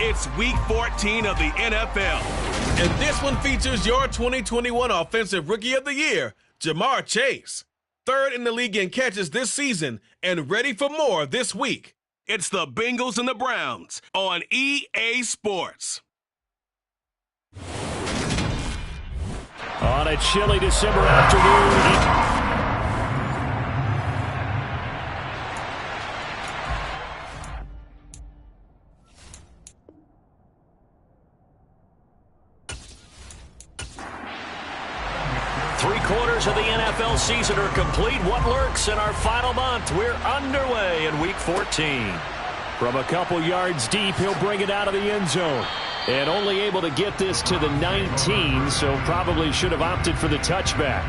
It's Week 14 of the NFL. And this one features your 2021 Offensive Rookie of the Year, Jamar Chase. Third in the league in catches this season and ready for more this week. It's the Bengals and the Browns on EA Sports. On a chilly December afternoon. Three-quarters of the NFL season are complete. What lurks in our final month? We're underway in Week 14. From a couple yards deep, he'll bring it out of the end zone. And only able to get this to the 19, so probably should have opted for the touchback.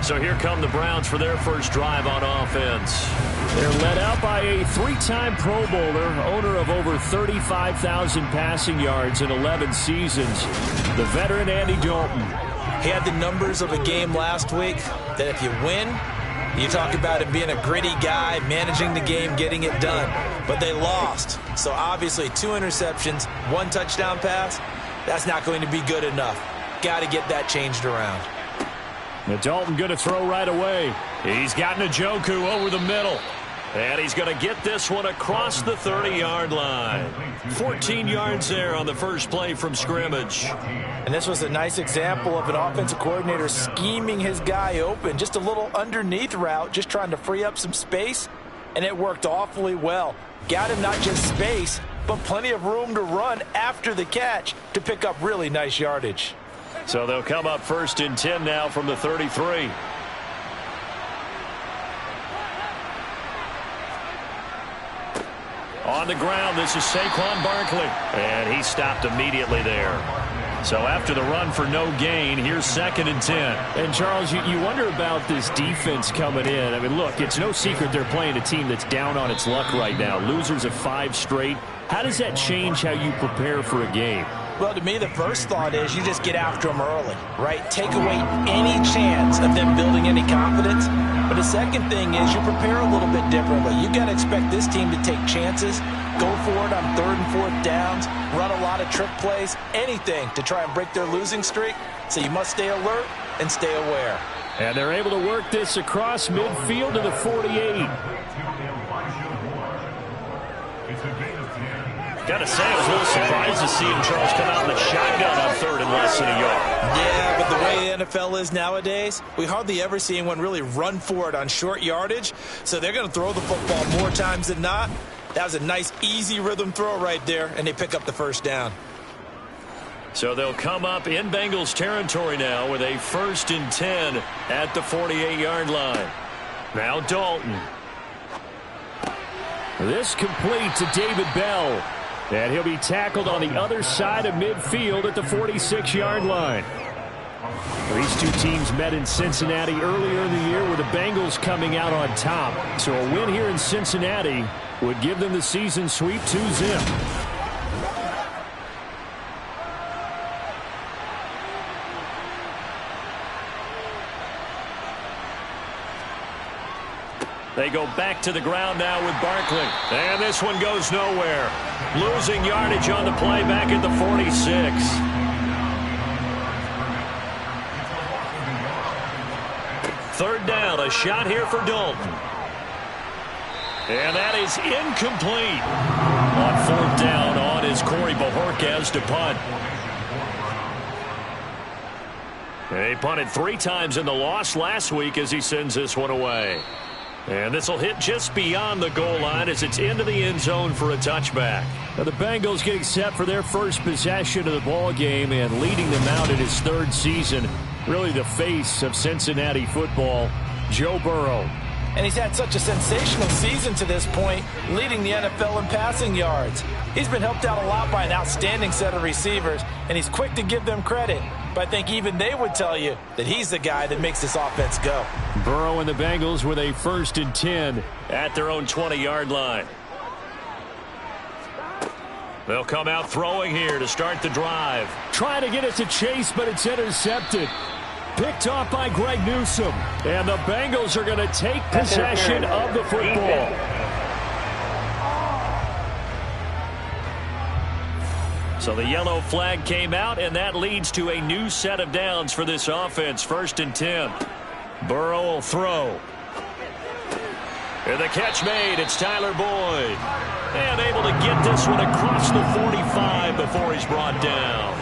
So here come the Browns for their first drive on offense. They're led out by a three-time Pro Bowler, owner of over 35,000 passing yards in 11 seasons, the veteran Andy Dalton. He had the numbers of a game last week that if you win, you talk about him being a gritty guy, managing the game, getting it done. But they lost. So obviously 2 interceptions, 1 touchdown pass, that's not going to be good enough. Got to get that changed around. Now Dalton going to throw right away. He's got Njoku over the middle. And he's going to get this one across the 30-yard line. 14 yards there on the first play from scrimmage. And this was a nice example of an offensive coordinator scheming his guy open. Just a little underneath route, just trying to free up some space. And it worked awfully well. Got him not just space, but plenty of room to run after the catch to pick up really nice yardage. So they'll come up 1st and 10 now from the 33. On the ground, this is Saquon Barkley. And he stopped immediately there. So after the run for no gain, here's 2nd and 10. And Charles, you wonder about this defense coming in. I mean, look, it's no secret they're playing a team that's down on its luck right now. Losers of 5 straight. How does that change how you prepare for a game? Well, to me, the first thought is you just get after them early, right? Take away any chance of them building any confidence. But the second thing is you prepare a little bit differently. You got to expect this team to take chances, go for it on 3rd and 4th downs, run a lot of trick plays, anything to try and break their losing streak. So you must stay alert and stay aware. And they're able to work this across midfield to the 48. Gotta say, I was a little surprised to see him, Charles, come out in the shotgun on 3rd and less than a yard. Yeah, but the way the NFL is nowadays, we hardly ever see anyone really run for it on short yardage. So they're going to throw the football more times than not. That was a nice, easy rhythm throw right there, and they pick up the first down. So they'll come up in Bengals territory now with a 1st and 10 at the 48-yard line. Now Dalton. This complete to David Bell. And he'll be tackled on the other side of midfield at the 46-yard line. These two teams met in Cincinnati earlier in the year with the Bengals coming out on top. So a win here in Cincinnati would give them the season sweep 2-zip. They go back to the ground now with Barkley. And this one goes nowhere. Losing yardage on the play back at the 46. Third down, a shot here for Dalton. And that is incomplete. On 4th down on is Corey Bojorquez to punt. They punted 3 times in the loss last week as he sends this one away. And this will hit just beyond the goal line as it's into the end zone for a touchback. Now the Bengals getting set for their first possession of the ball game and leading them out in his 3rd season. Really the face of Cincinnati football, Joe Burrow. And he's had such a sensational season to this point, leading the NFL in passing yards. He's been helped out a lot by an outstanding set of receivers, and he's quick to give them credit. But I think even they would tell you that he's the guy that makes this offense go. Burrow and the Bengals with a 1st and 10 at their own 20-yard line. They'll come out throwing here to start the drive. Trying to get it to Chase, but it's intercepted. Picked off by Greg Newsome. And the Bengals are going to take possession of the football. So the yellow flag came out, and that leads to a new set of downs for this offense. 1st and 10. Burrow will throw. And the catch made. It's Tyler Boyd. And able to get this one across the 45 before he's brought down.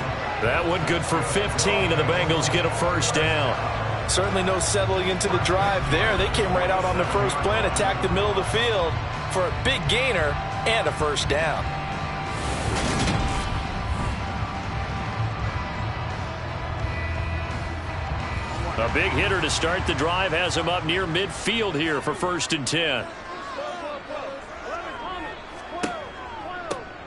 That one good for 15, and the Bengals get a 1st down. Certainly no settling into the drive there. They came right out on the first play and attacked the middle of the field for a big gainer and a 1st down. A big hitter to start the drive has him up near midfield here for 1st and 10.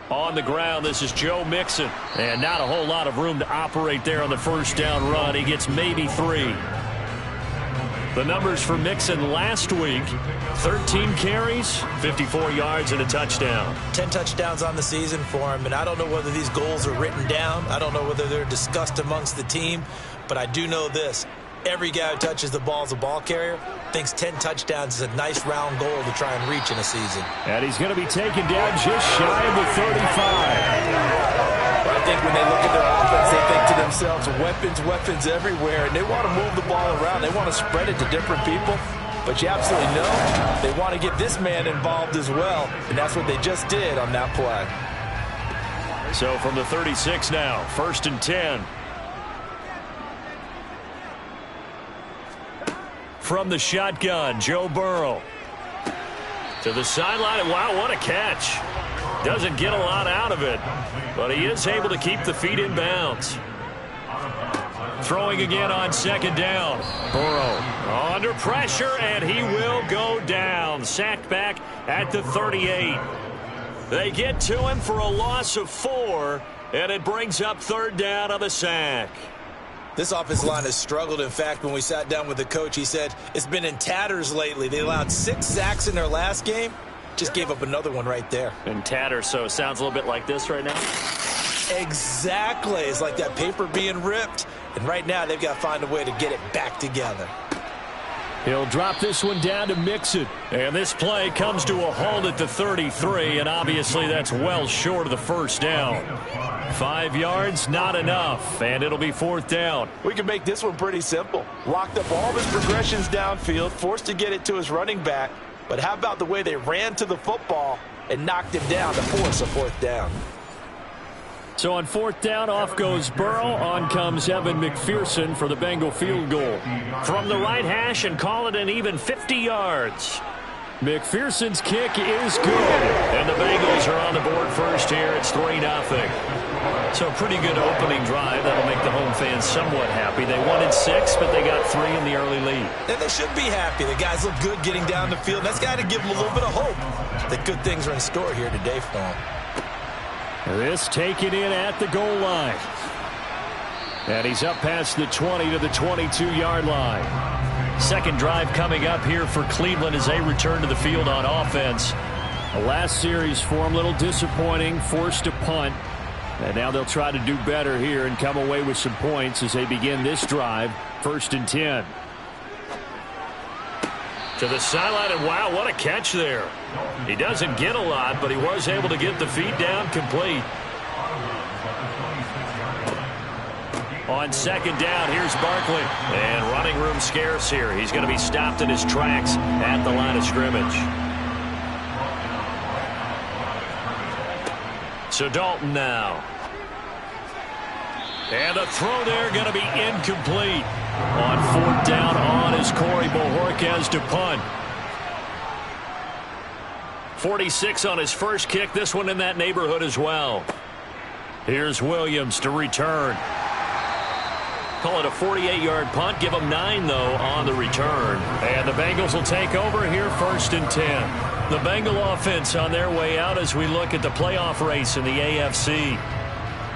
On the ground, this is Joe Mixon. And not a whole lot of room to operate there on the 1st down run. He gets maybe 3. The numbers for Mixon last week: 13 carries, 54 yards, and a touchdown. 10 touchdowns on the season for him, and I don't know whether these goals are written down. I don't know whether they're discussed amongst the team, but I do know this. Every guy who touches the ball as a ball carrier thinks 10 touchdowns is a nice round goal to try and reach in a season. And he's going to be taken down just shy of the 35. I think when they look at their offense, they think to themselves, weapons everywhere, and they want to move the ball around. They want to spread it to different people. But you absolutely know they want to get this man involved as well, and that's what they just did on that play. So from the 36 now, 1st and 10. From the shotgun, Joe Burrow. To the sideline. Wow, what a catch. Doesn't get a lot out of it, but he is able to keep the feet in bounds. Throwing again on 2nd down. Burrow under pressure, and he will go down. Sacked back at the 38. They get to him for a loss of 4, and it brings up 3rd down on the sack. This offensive line has struggled. In fact, when we sat down with the coach, he said it's been in tatters lately. They allowed 6 sacks in their last game. Just gave up another one right there. In tatters, so it sounds a little bit like this right now? Exactly. It's like that paper being ripped. And right now, they've got to find a way to get it back together. He'll drop this one down to Mixon. And this play comes to a halt at the 33, and obviously that's well short of the 1st down. 5 yards, not enough, and it'll be 4th down. We can make this one pretty simple. Locked up all of his progressions downfield, forced to get it to his running back. But how about the way they ran to the football and knocked him down to force a 4th down? So on 4th down, off goes Burrow. On comes Evan McPherson for the Bengal field goal. From the right hash, and call it an even 50 yards. McPherson's kick is good. And the Bengals are on the board first here. It's 3-0. So a pretty good opening drive. That'll make the home fans somewhat happy. They wanted 6, but they got 3 in the early lead. And they should be happy. The guys look good getting down the field. That's got to give them a little bit of hope that good things are in store here today for them. This taken in at the goal line. And he's up past the 20 to the 22-yard line. Second drive coming up here for Cleveland as they return to the field on offense. The last series for them, a little disappointing, forced a punt. And now they'll try to do better here and come away with some points as they begin this drive. 1st and 10. To the sideline, and wow, what a catch there. He doesn't get a lot, but he was able to get the feet down complete. On 2nd down, here's Barkley. And running room scarce here. He's going to be stopped in his tracks at the line of scrimmage. So Dalton now. And a throw there going to be incomplete. On 4th down on is Corey Bojorquez to punt. 46 on his first kick. This one in that neighborhood as well. Here's Williams to return. Call it a 48-yard punt. Give them 9, though, on the return. And the Bengals will take over here 1st and 10. The Bengal offense on their way out as we look at the playoff race in the AFC.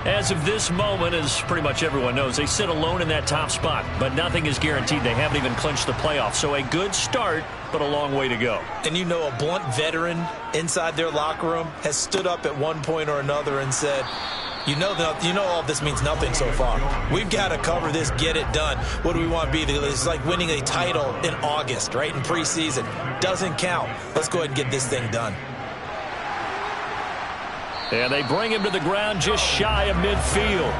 As of this moment, as pretty much everyone knows, they sit alone in that top spot. But nothing is guaranteed. They haven't even clinched the playoffs. So a good start, but a long way to go. And you know, a blunt veteran inside their locker room has stood up at one point or another and said, you know all of this means nothing so far. We've got to cover this, get it done. What do we want to be? It's like winning a title in August, right, in preseason. Doesn't count. Let's go ahead and get this thing done. And they bring him to the ground just shy of midfield.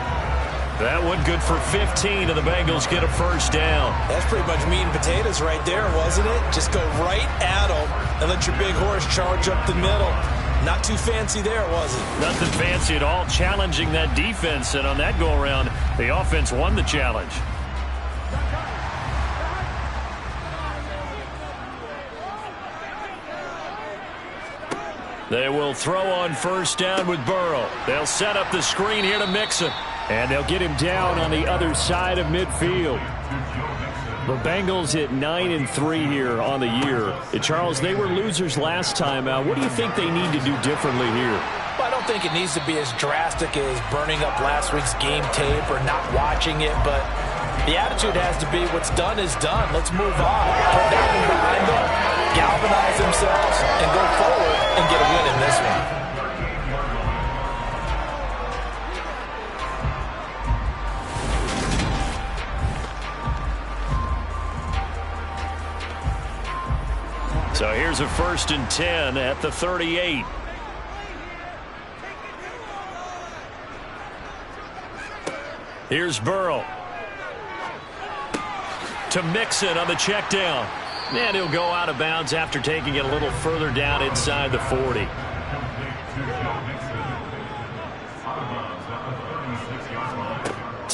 That one good for 15, and the Bengals get a first down. That's pretty much meat and potatoes right there, wasn't it? Just go right at them and let your big horse charge up the middle. Not too fancy there, was it? Nothing fancy at all, challenging that defense, and on that go-around, the offense won the challenge. They will throw on first down with Burrow. They'll set up the screen here to Mixon. And they'll get him down on the other side of midfield. The Bengals at 9-3 here on the year. Charles, they were losers last time out. What do you think they need to do differently here? Well, I don't think it needs to be as drastic as burning up last week's game tape or not watching it, but the attitude has to be what's done is done. Let's move on. Put that one behind them, galvanize themselves, and go forward and get a win in this one. So here's a 1st and 10 at the 38. Here's Burrow. To Mixon on the check down. And he'll go out of bounds after taking it a little further down inside the 40.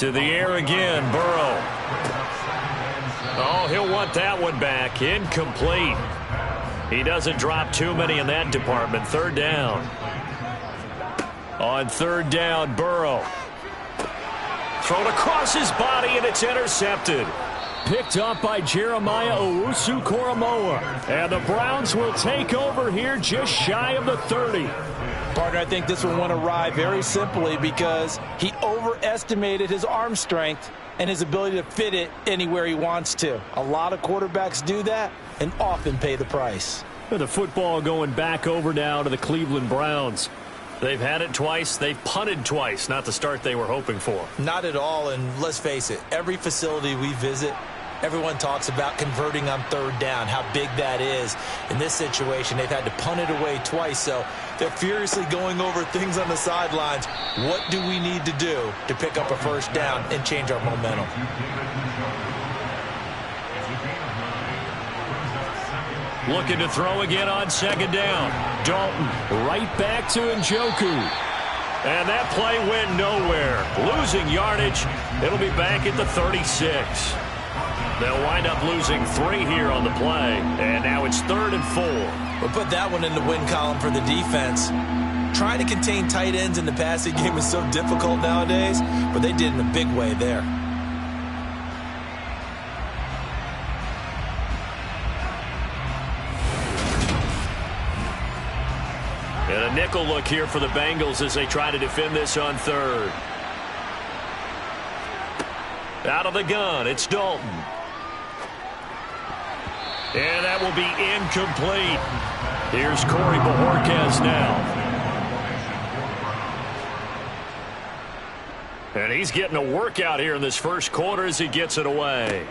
To the air again, Burrow. Oh, he'll want that one back. Incomplete. He doesn't drop too many in that department. 3rd down. On 3rd down, Burrow. Thrown across his body, and it's intercepted. Picked up by Jeremiah Owusu-Koramoah. And the Browns will take over here just shy of the 30. Partner, I think this one went awry very simply because he overestimated his arm strength and his ability to fit it anywhere he wants to. A lot of quarterbacks do that and often pay the price. The football going back over now to the Cleveland Browns. They've had it twice. They've punted twice. Not the start they were hoping for. Not at all, and let's face it, every facility we visit, everyone talks about converting on 3rd down, how big that is. In this situation, they've had to punt it away twice, so they're furiously going over things on the sidelines. What do we need to do to pick up a 1st down and change our momentum? Looking to throw again on 2nd down. Dalton right back to Njoku. And that play went nowhere. Losing yardage. It'll be back at the 36. They'll wind up losing 3 here on the play. And now it's 3rd and 4. We'll put that one in the win column for the defense. Trying to contain tight ends in the passing game is so difficult nowadays, but they did in a big way there. And a nickel look here for the Bengals as they try to defend this on 3rd. Out of the gun, it's Dalton. And that will be incomplete. Here's Corey Bojorquez now. And he's getting a workout here in this 1st quarter as he gets it away.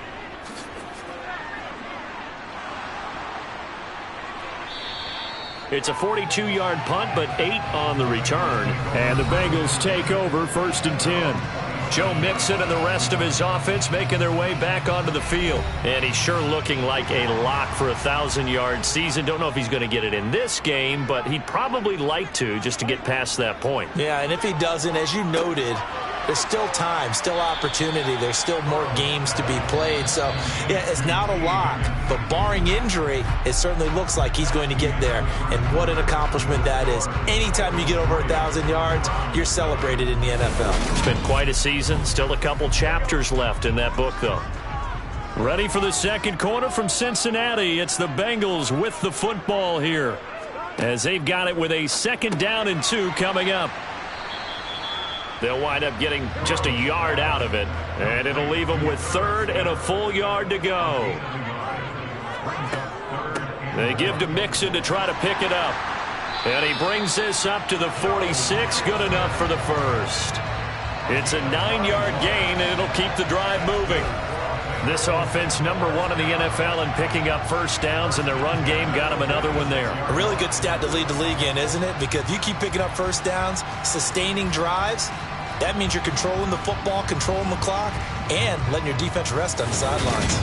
It's a 42-yard punt, but 8 on the return. And the Bengals take over 1st and 10. Joe Mixon and the rest of his offense making their way back onto the field. And he's sure looking like a lock for a 1,000-yard season. Don't know if he's going to get it in this game, but he'd probably like to just to get past that point. Yeah, and if he doesn't, as you noted, there's still time, still opportunity. There's still more games to be played. So, yeah, it's not a lock. But barring injury, it certainly looks like he's going to get there. And what an accomplishment that is. Anytime you get over 1,000 yards, you're celebrated in the NFL. It's been quite a season. Still a couple chapters left in that book, though. Ready for the 2nd quarter from Cincinnati. It's the Bengals with the football here, as they've got it with a 2nd down and 2 coming up. They'll wind up getting just a yard out of it, and it'll leave them with 3rd and a full yard to go. They give to Mixon to try to pick it up, and he brings this up to the 46. Good enough for the 1st. It's a 9-yard gain, and it'll keep the drive moving. This offense #1 in the NFL in picking up first downs, and their run game got them another one there. A really good stat to lead the league in, isn't it? Because if you keep picking up first downs, sustaining drives, that means you're controlling the football, controlling the clock, and letting your defense rest on the sidelines.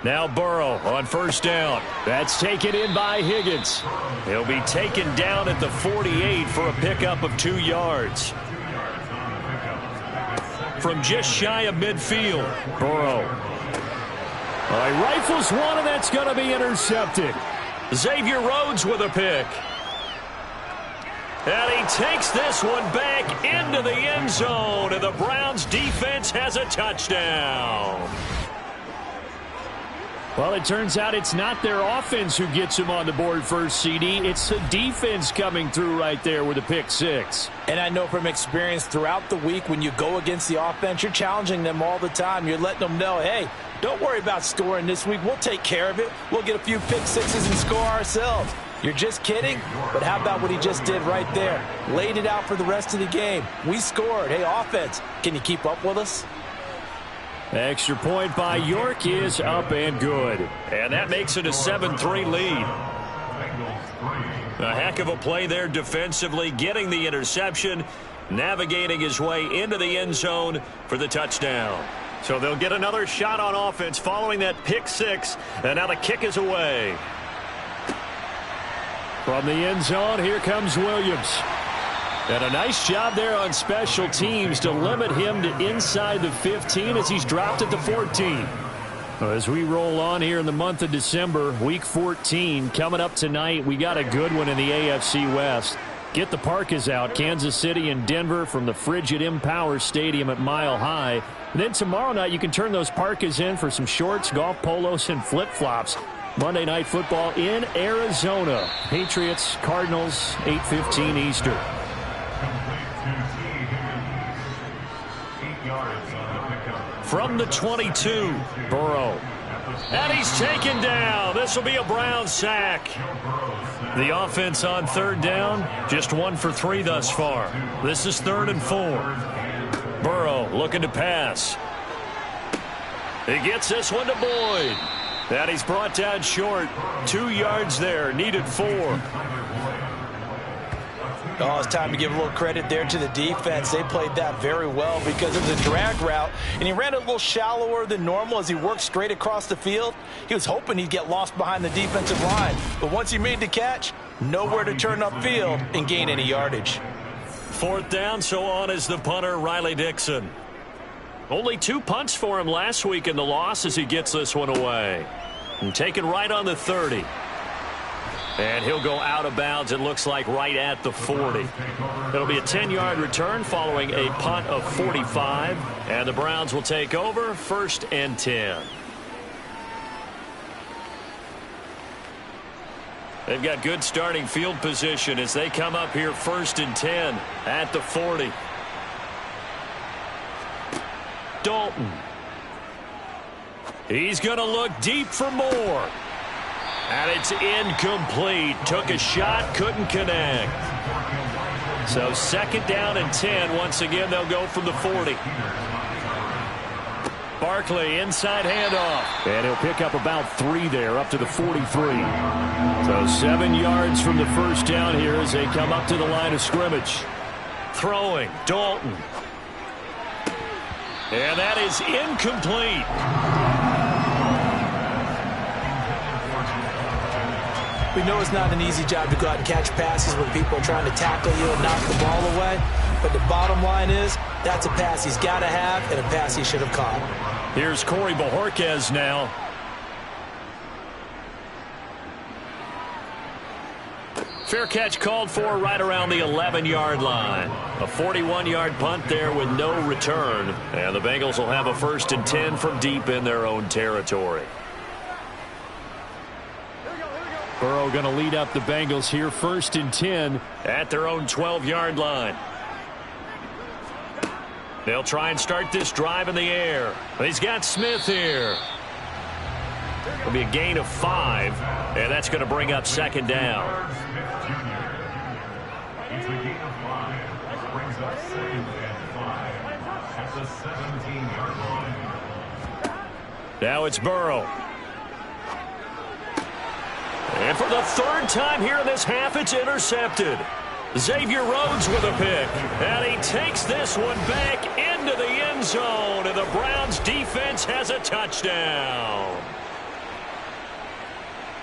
Now Burrow on first down. That's taken in by Higgins. He'll be taken down at the 48 for a pickup of 2 yards. From just shy of midfield, Burrow. He rifles one, and that's going to be intercepted. Xavier Rhodes with a pick. And he takes this one back into the end zone, and the Browns defense has a touchdown. Well, it turns out it's not their offense who gets him on the board first, CD. It's the defense coming through right there with a pick 6. And I know from experience throughout the week, when you go against the offense, you're challenging them all the time. You're letting them know, hey, don't worry about scoring this week. We'll take care of it. We'll get a few pick 6s and score ourselves. You're just kidding? But how about what he just did right there? Laid it out for the rest of the game. We scored. Hey, offense, can you keep up with us? Extra point by York is up and good. And that makes it a 7-3 lead. A heck of a play there defensively, getting the interception, navigating his way into the end zone for the touchdown. So they'll get another shot on offense following that pick 6, and now the kick is away. From the end zone, here comes Williams. And a nice job there on special teams to limit him to inside the 15 as he's dropped at the 14. As we roll on here in the month of December, Week 14 coming up tonight. We got a good one in the AFC West. Get the Parkas out, Kansas City and Denver from the frigid Empower Stadium at Mile High. And then tomorrow night you can turn those Parkas in for some shorts, golf polos, and flip-flops. Monday Night Football in Arizona. Patriots, Cardinals, 8:15 Eastern. From the 22, Burrow. And he's taken down. This will be a Browns sack. The offense on third down, just 1 for 3 thus far. This is 3rd and 4. Burrow looking to pass. He gets this one to Boyd. And he's brought down short. 2 yards there, needed 4. Oh, it's time to give a little credit there to the defense. They played that very well because of the drag route, and he ran a little shallower than normal as he worked straight across the field. He was hoping he'd get lost behind the defensive line, but once he made the catch, nowhere to turn upfield and gain any yardage. 4th down, so on is the punter, Riley Dixon. Only 2 punts for him last week in the loss as he gets this one away. And taken right on the 30. And he'll go out of bounds, it looks like, right at the 40. It'll be a 10-yard return following a punt of 45. And the Browns will take over, 1st and 10. They've got good starting field position as they come up here 1st and 10 at the 40. Dalton. He's going to look deep for more. And it's incomplete. Took a shot, couldn't connect. So 2nd down and 10. Once again, they'll go from the 40. Barkley, inside handoff. And he'll pick up about 3 there, up to the 43. So 7 yards from the first down here as they come up to the line of scrimmage. Throwing, Dalton. And that is incomplete. We know it's not an easy job to go out and catch passes when people are trying to tackle you and knock the ball away. But the bottom line is, that's a pass he's got to have and a pass he should have caught. Here's Corey Bojorquez now. Fair catch called for right around the 11-yard line. A 41-yard punt there with no return. And the Bengals will have a 1st and 10 from deep in their own territory. Burrow going to lead up the Bengals here, 1st and 10 at their own 12-yard line. They'll try and start this drive in the air. He's got Smith here. It'll be a gain of 5, and that's going to bring up 2nd down. Now it's Burrow. And for the third time here in this half, it's intercepted. Xavier Rhodes with a pick. And he takes this one back into the end zone. And the Browns defense has a touchdown.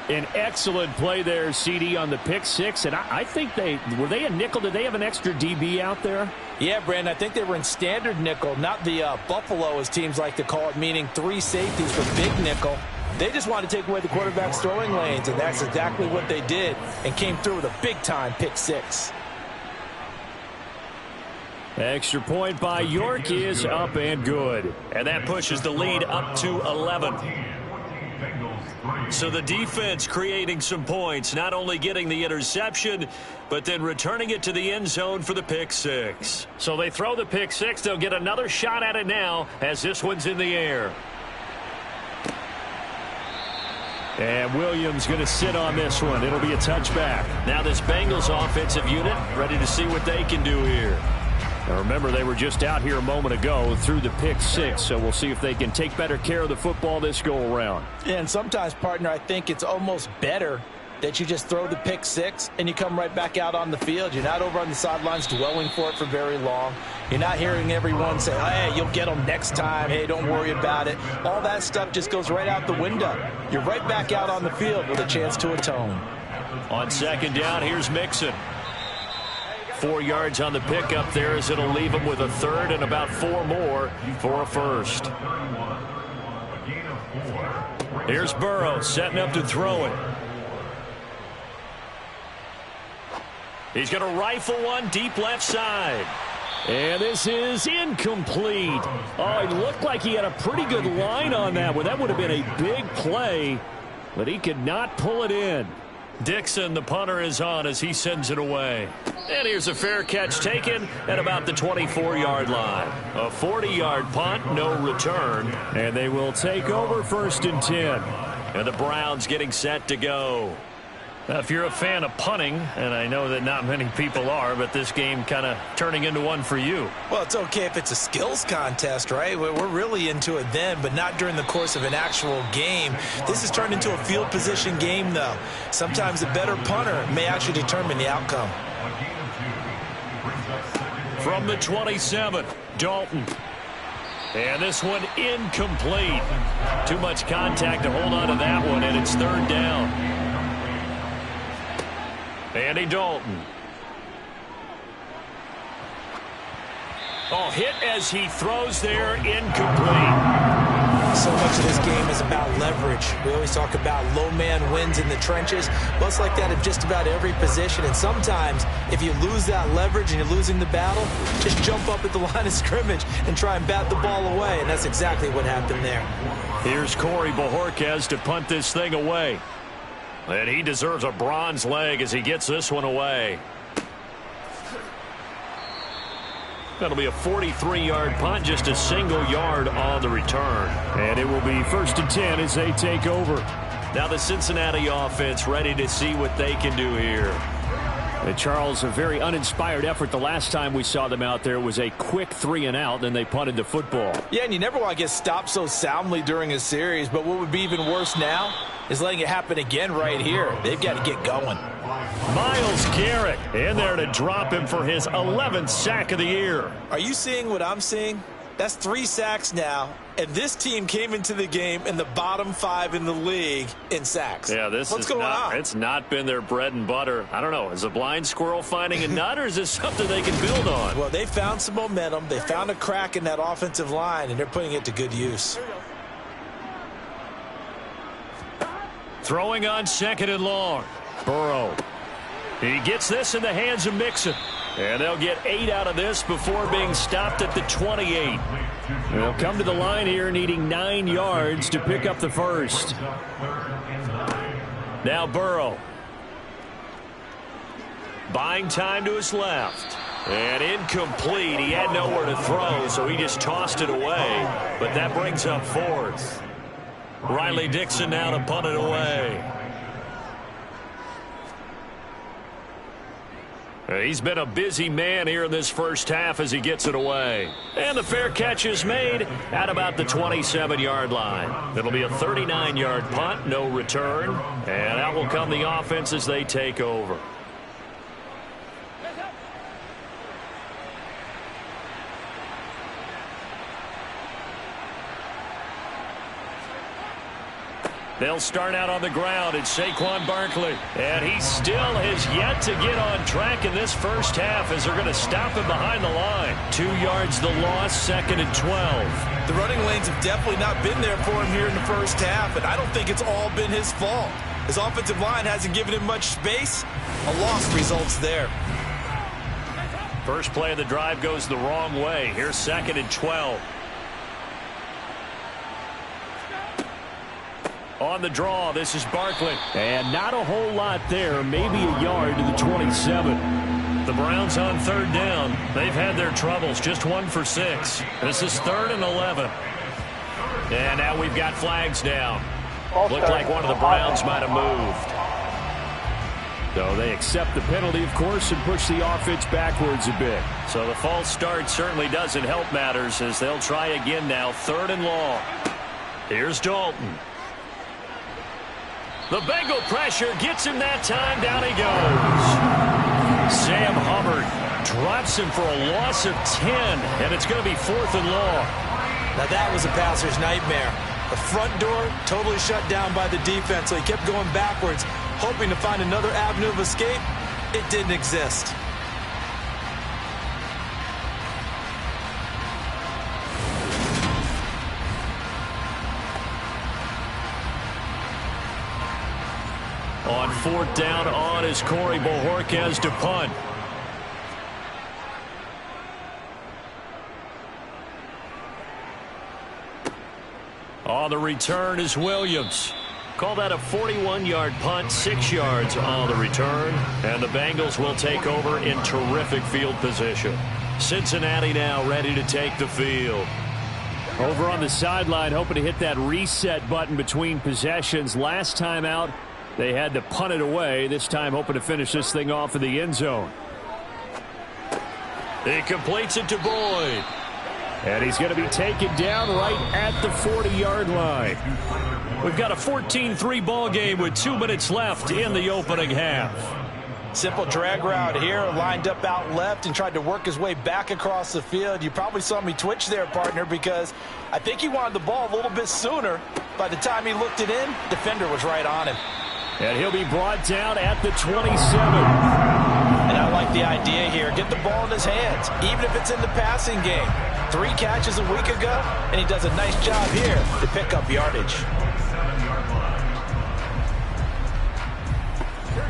An excellent play there, CD, on the pick six. And I think were they a nickel? Did they have an extra DB out there? Yeah, Brandon, I think they were in standard nickel, not the Buffalo, as teams like to call it, meaning 3 safeties for big nickel. They just wanted to take away the quarterback's throwing lanes, and that's exactly what they did, and came through with a big-time pick six. Extra point by York is up and good. And that pushes the lead up to 11. So the defense creating some points, not only getting the interception, but then returning it to the end zone for the pick six. So they throw the pick six. They'll get another shot at it now as this one's in the air. And Williams going to sit on this one. It'll be a touchback. Now this Bengals offensive unit ready to see what they can do here. Now remember, they were just out here a moment ago through the pick six, so we'll see if they can take better care of the football this go around. Yeah, and sometimes, partner, I think it's almost better that you just throw the pick six and you come right back out on the field. You're not over on the sidelines dwelling for it for very long. You're not hearing everyone say, hey, you'll get them next time. Hey, don't worry about it. All that stuff just goes right out the window. You're right back out on the field with a chance to atone. On second down, here's Mixon. 4 yards on the pickup there, as it'll leave him with a third and about 4 more for a first. Here's Burrow setting up to throw it. He's going to rifle one deep left side. And this is incomplete. Oh, it looked like he had a pretty good line on that one. That would have been a big play, but he could not pull it in. Dixon, the punter, is on as he sends it away. And here's a fair catch taken at about the 24-yard line. A 40-yard punt, no return. And they will take over 1st and 10. And the Browns getting set to go. Now, if you're a fan of punting, and I know that not many people are, but this game kind of turning into one for you. Well, it's okay if it's a skills contest, right? We're really into it then, but not during the course of an actual game. This has turned into a field position game, though. Sometimes a better punter may actually determine the outcome. From the 27, Dalton. And this one incomplete. Too much contact to hold on to that one, and it's 3rd down. Andy Dalton. Oh, hit as he throws there, incomplete. So much of this game is about leverage. We always talk about low man wins in the trenches. Well, it's like that at just about every position. And sometimes, if you lose that leverage and you're losing the battle, just jump up at the line of scrimmage and try and bat the ball away. And that's exactly what happened there. Here's Corey Bojorquez to punt this thing away. And he deserves a bronze leg as he gets this one away. That'll be a 43-yard punt, just a single yard on the return. And it will be 1st and 10 as they take over. Now the Cincinnati offense ready to see what they can do here. And Charles, a very uninspired effort. The last time we saw them out there was a quick 3-and-out, then they punted the football. Yeah, and you never want to get stopped so soundly during a series, but what would be even worse now is letting it happen again right here. They've got to get going. Myles Garrett in there to drop him for his 11th sack of the year. Are you seeing what I'm seeing? That's 3 sacks now, and this team came into the game in the bottom 5 in the league in sacks. Yeah, what's going on? It's not been their bread and butter. I don't know. Is a blind squirrel finding a nut, or is this something they can build on? Well, they found some momentum. They found a crack in that offensive line, and they're putting it to good use. Throwing on 2nd and long. Burrow. He gets this in the hands of Mixon. And they'll get 8 out of this before being stopped at the 28. They'll come to the line here needing 9 yards to pick up the first. Now Burrow. Buying time to his left. And incomplete. He had nowhere to throw, so he just tossed it away. But that brings up 4th. Riley Dixon now to punt it away. He's been a busy man here in this first half as he gets it away. And the fair catch is made at about the 27-yard line. It'll be a 39-yard punt, no return. And out will come the offense as they take over. They'll start out on the ground. It's Saquon Barkley. And he still has yet to get on track in this first half as they're going to stop him behind the line. 2 yards the loss, 2nd and 12. The running lanes have definitely not been there for him here in the first half, and I don't think it's all been his fault. His offensive line hasn't given him much space. A loss results there. First play of the drive goes the wrong way. Here's 2nd and 12. On the draw, this is Barkley. And not a whole lot there, maybe a yard to the 27. The Browns on 3rd down. They've had their troubles, just 1 for 6. This is 3rd and 11. And now we've got flags down. Looked like one of the Browns might have moved. So they accept the penalty, of course, and push the offense backwards a bit. So the false start certainly doesn't help matters as they'll try again now, 3rd and long. Here's Dalton. The Bengal pressure gets him that time. Down he goes. Sam Hubbard drops him for a loss of 10, and it's going to be 4th and long. Now that was a passer's nightmare. The front door totally shut down by the defense, so he kept going backwards, hoping to find another avenue of escape. It didn't exist. On 4th down on is Corey Bojorquez to punt. On the return is Williams. Call that a 41-yard punt, 6 yards on the return. And the Bengals will take over in terrific field position. Cincinnati now ready to take the field. Over on the sideline, hoping to hit that reset button between possessions. Last time out, they had to punt it away. This time hoping to finish this thing off in the end zone. He completes it to Boyd. And he's going to be taken down right at the 40-yard line. We've got a 14-3 ball game with 2 minutes left in the opening half. Simple drag route here, lined up out left and tried to work his way back across the field. You probably saw me twitch there, partner, because I think he wanted the ball a little bit sooner. By the time he looked it in, defender was right on him. And he'll be brought down at the 27. And I like the idea here. Get the ball in his hands, even if it's in the passing game. 3 catches a week ago, and he does a nice job here to pick up yardage.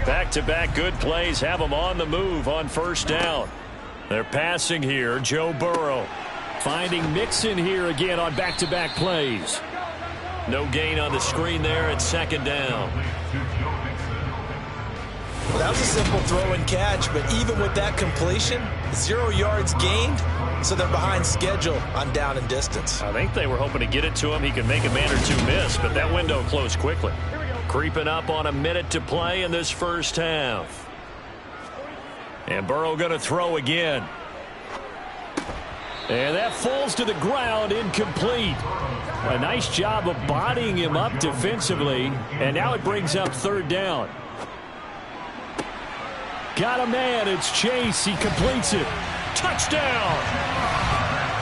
Back-to-back good plays have him on the move on 1st down. They're passing here. Joe Burrow finding Mixon here again on back-to-back plays. No gain on the screen there at 2nd down. Well, that was a simple throw and catch, but even with that completion, 0 yards gained, so they're behind schedule on down and distance. I think they were hoping to get it to him. He could make a man or 2 miss, but that window closed quickly. Creeping up on a minute to play in this first half. And Burrow going to throw again. And that falls to the ground, incomplete. A nice job of bodying him up defensively, and now it brings up 3rd down. Got a man, it's Chase, he completes it. Touchdown!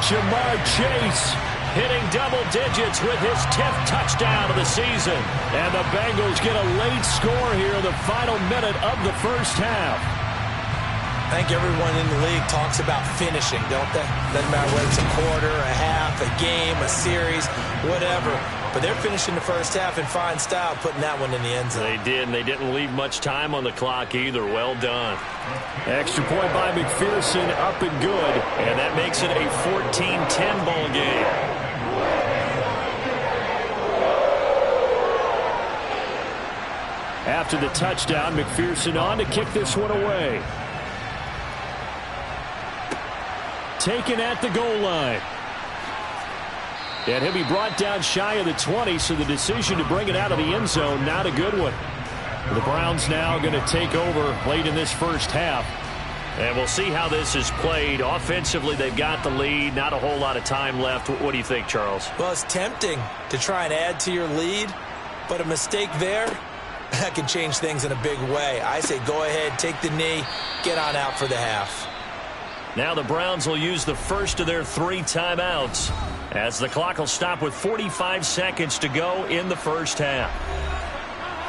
Jamar Chase hitting double digits with his 10th touchdown of the season. And the Bengals get a late score here in the final minute of the first half. I think everyone in the league talks about finishing, don't they? Doesn't matter whether it's a quarter, a half, a game, a series, whatever. But they're finishing the first half in fine style, putting that one in the end zone. They did, and they didn't leave much time on the clock either. Well done. Extra point by McPherson, up and good. And that makes it a 14-10 ball game. After the touchdown, McPherson on to kick this one away. Taken at the goal line. And he'll be brought down shy of the 20, so the decision to bring it out of the end zone, not a good one. The Browns now going to take over late in this first half. And we'll see how this is played. Offensively, they've got the lead. Not a whole lot of time left. What do you think, Charles? Well, it's tempting to try and add to your lead, but a mistake there, that can change things in a big way. I say go ahead, take the knee, get on out for the half. Now the Browns will use the first of their 3 timeouts as the clock will stop with 45 seconds to go in the first half.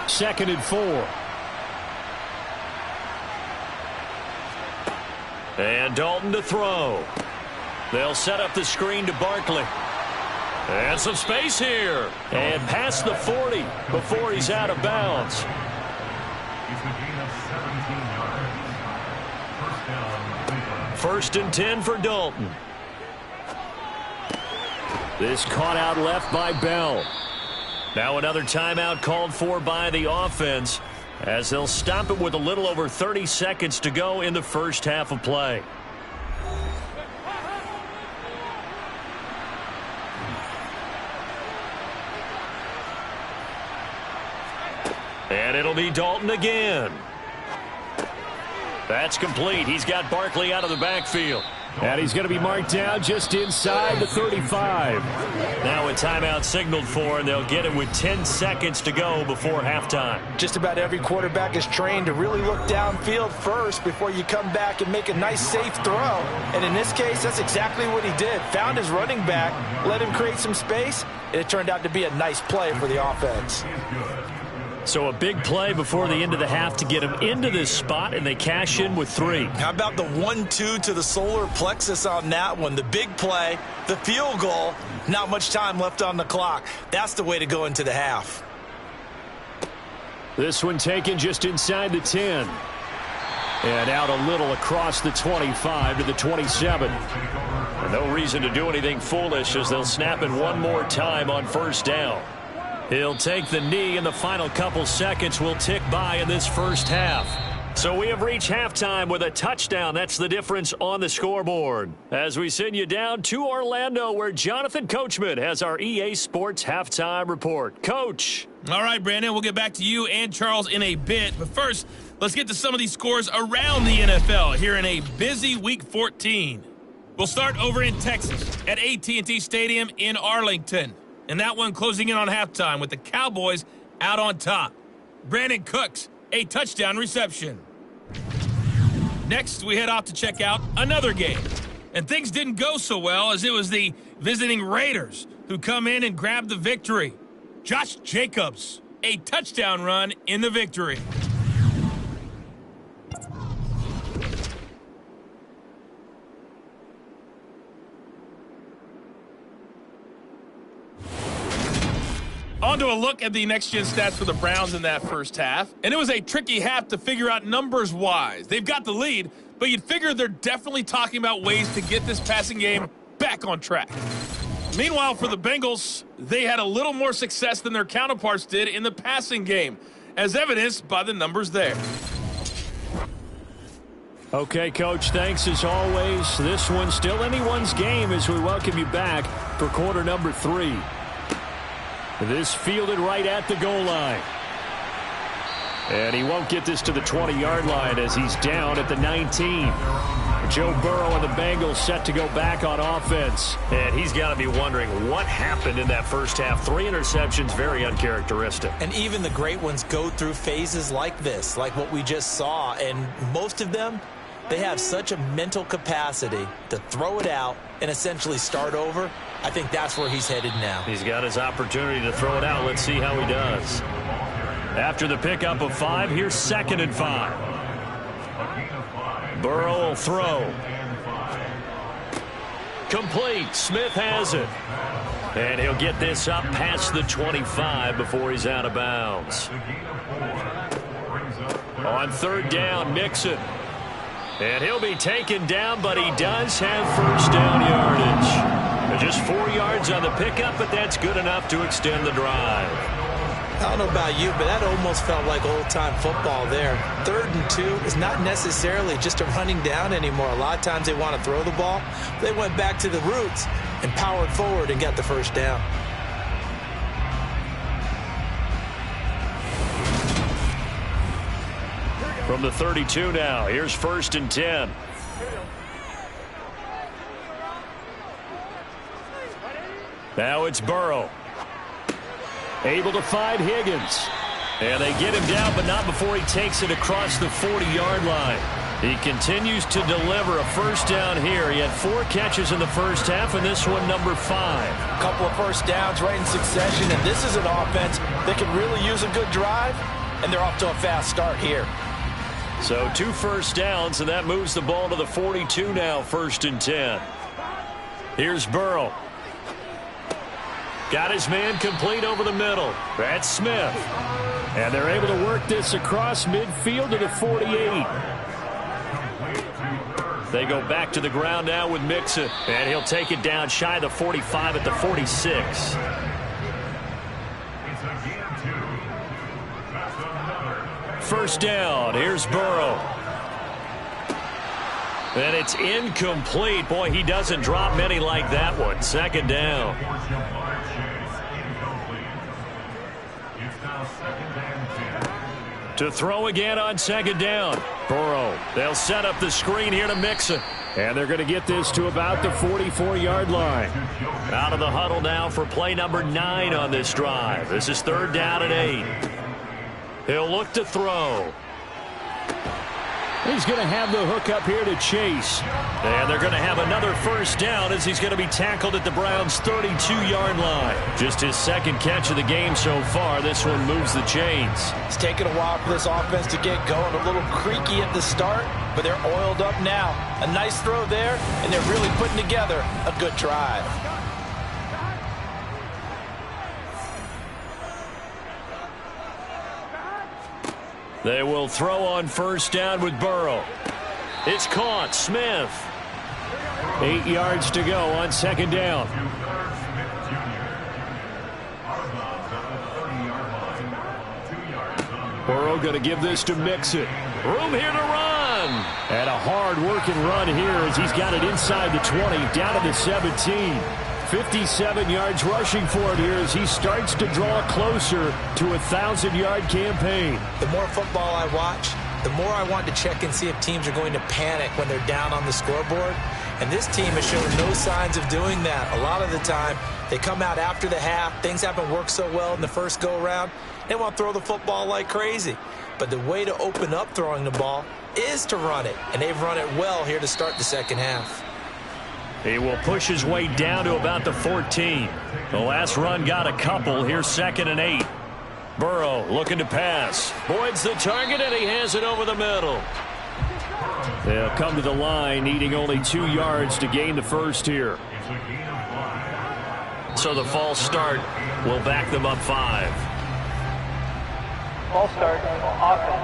2nd and 4. And Dalton to throw. They'll set up the screen to Barkley. And some space here. And past the 40 before he's out of bounds. First and 10 for Dalton. This caught out left by Bell. Now another timeout called for by the offense as they'll stop it with a little over 30 seconds to go in the first half of play. And it'll be Dalton again. That's complete. He's got Barkley out of the backfield. And he's going to be marked down just inside the 35. Now a timeout signaled for, and they'll get it with 10 seconds to go before halftime. Just about every quarterback is trained to really look downfield first before you come back and make a nice, safe throw. And in this case, that's exactly what he did. Found his running back, let him create some space, and it turned out to be a nice play for the offense. So a big play before the end of the half to get him into this spot, and they cash in with 3. How about the 1-2 to the solar plexus on that one? The big play, the field goal, not much time left on the clock. That's the way to go into the half. This one taken just inside the 10. And out a little across the 25 to the 27. And no reason to do anything foolish as they'll snap it one more time on first down. He'll take the knee, and the final couple seconds will tick by in this first half. So we have reached halftime with a touchdown. That's the difference on the scoreboard. As we send you down to Orlando, where Jonathan Coachman has our EA Sports Halftime Report. Coach. All right, Brandon, we'll get back to you and Charles in a bit. But first, let's get to some of these scores around the NFL here in a busy Week 14. We'll start over in Texas at AT&T Stadium in Arlington. And that one closing in on halftime with the Cowboys out on top. Brandon Cooks, a touchdown reception. Next, we head off to check out another game. And things didn't go so well as it was the visiting Raiders who come in and grab the victory. Josh Jacobs, a touchdown run in the victory. On to a look at the next-gen stats for the Browns in that first half. And it was a tricky half to figure out numbers-wise. They've got the lead, but you'd figure they're definitely talking about ways to get this passing game back on track. Meanwhile, for the Bengals, they had a little more success than their counterparts did in the passing game, as evidenced by the numbers there. Okay, Coach, thanks as always. This one's still anyone's game as we welcome you back for quarter number 3. This fielded right at the goal line. And he won't get this to the 20-yard line as he's down at the 19. Joe Burrow and the Bengals set to go back on offense. And he's got to be wondering what happened in that first half. 3 interceptions, very uncharacteristic. And even the great ones go through phases like this, like what we just saw. And most of them, they have such a mental capacity to throw it out and essentially start over. I think that's where he's headed now. He's got his opportunity to throw it out. Let's see how he does. After the pickup of 5, here's 2nd and 5. Burrow will throw. Complete. Smith has it. And he'll get this up past the 25 before he's out of bounds. On 3rd down, Mixon. And he'll be taken down, but he does have first down yardage. Just 4 yards on the pickup, but that's good enough to extend the drive. I don't know about you, but that almost felt like old-time football there. 3rd and 2 is not necessarily just a running down anymore. A lot of times they want to throw the ball. They went back to the roots and powered forward and got the first down. From the 32 now, here's 1st and 10. Now it's Burrow. Able to find Higgins. And they get him down, but not before he takes it across the 40-yard line. He continues to deliver a 1st down here. He had 4 catches in the first half, and this one number 5. A couple of 1st downs right in succession, and this is an offense that can really use a good drive, and they're off to a fast start here. So 2 1st downs, and that moves the ball to the 42 now, 1st and 10. Here's Burrow. Got his man complete over the middle. That's Smith. And they're able to work this across midfield to the 48. They go back to the ground now with Mixon. And he'll take it down shy of the 45 at the 46. First down. Here's Burrow. And it's incomplete. Boy, he doesn't drop many like that one. 2nd down. To throw again on 2nd down. Burrow. They'll set up the screen here to Mixon. And they're going to get this to about the 44-yard line. Out of the huddle now for play number 9 on this drive. This is 3rd down and 8. He'll look to throw. He's going to have the hook up here to Chase. And they're going to have another 1st down as he's going to be tackled at the Browns' 32-yard line. Just his 2nd catch of the game so far. This one moves the chains. It's taken a while for this offense to get going. A little creaky at the start, but they're oiled up now. A nice throw there, and they're really putting together a good drive. They will throw on 1st down with Burrow. It's caught. Smith. 8 yards to go on 2nd down. Burrow going to give this to Mixon. Room here to run. And a hard-working run here as he's got it inside the 20, down to the 17. 57 yards rushing for it here as he starts to draw closer to a 1,000-yard campaign. The more football I watch, the more I want to check and see if teams are going to panic when they're down on the scoreboard. And this team has shown no signs of doing that. A lot of the time, they come out after the half. Things haven't worked so well in the first go-around. They want to throw the football like crazy. But the way to open up throwing the ball is to run it. And they've run it well here to start the second half. He will push his way down to about the 14. The last run got a couple. Here's 2nd and 8. Burrow looking to pass. Boyd's the target, and he has it over the middle. They'll come to the line, needing only 2 yards to gain the 1st here. So the false start will back them up 5. False start, offense.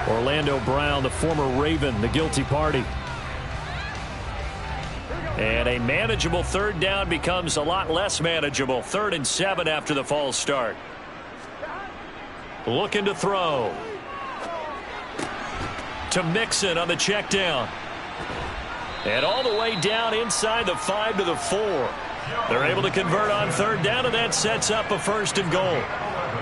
Orlando Brown, the former Raven, the guilty party. And a manageable 3rd down becomes a lot less manageable. 3rd and 7 after the false start. Looking to throw. To Mixon on the check down. And all the way down inside the 5 to the 4. They're able to convert on 3rd down, and that sets up a 1st and goal.